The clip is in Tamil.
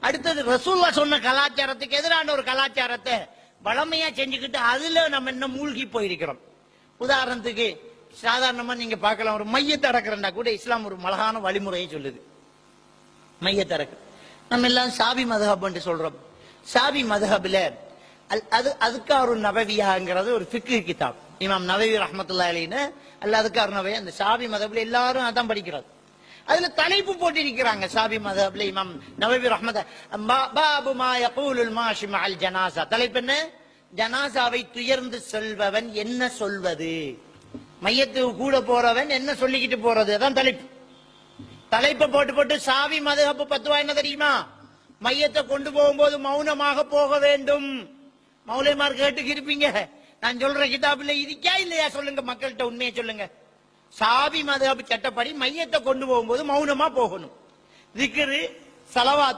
அடுத்தது ரசூல்லா சொன்ன கலாச்சாரத்துக்கு எதிரான ஒரு கலாச்சாரத்தை வளமையா செஞ்சுக்கிட்டு அதுல நம்ம என்ன மூழ்கி போயிருக்கிறோம். உதாரணத்துக்கு சாதாரணமா நீங்க பார்க்கலாம், ஒரு மையத்தை அடக்கிறா கூட இஸ்லாம் ஒரு அழகான வழிமுறையை சொல்லுது. மையத்தை அடக்கு நம்ம எல்லாம் சாபி மதஹப் என்று சொல்றோம். சாபி மதஹப்ல அது அதுக்காரு நபவியாங்கிறது ஒரு ஃபிக்ஹ் கிதாப். இமாம் நவவி ரஹ்மத்துல்லாஹி அலைஹி அல்ல அதுக்காரு நபவி அந்த சாபி மதஹப்ல எல்லாரும் அதான் படிக்கிறது. அதுல தலைப்பு போட்டிருக்கிறாங்க சாபி மதஹப்ல இமாம் நவவி ரஹ்மத் பாபு மா யகூலுல் மாஷி மஅல் ஜனாஸா. தலைப்பு என்ன? ஜனாசாவை துயர்ந்து செல்பவன் என்ன சொல்வது, மையத்துக்கு கூட போறவன் என்ன சொல்லிக்கிட்டு போறது, அதான் தலைப்பு. தலைப்பை போட்டு போட்டு சாவி மதஹப் பத்துவா என்ன தெரியுமா? மையத்தை கொண்டு போகும்போது மௌனமாக போக வேண்டும். மௌலைமார் கேட்டுக்கு இருப்பீங்க, நான் சொல்ற கிதாபுல இருக்கா இல்லையா சொல்லுங்க, மக்கள்கிட்ட உண்மையை சொல்லுங்க. சாவி மதஹப் சட்டப்படி மையத்தை கொண்டு போகும்போது மௌனமா போகணும். திக்ரு, ஸலவாத்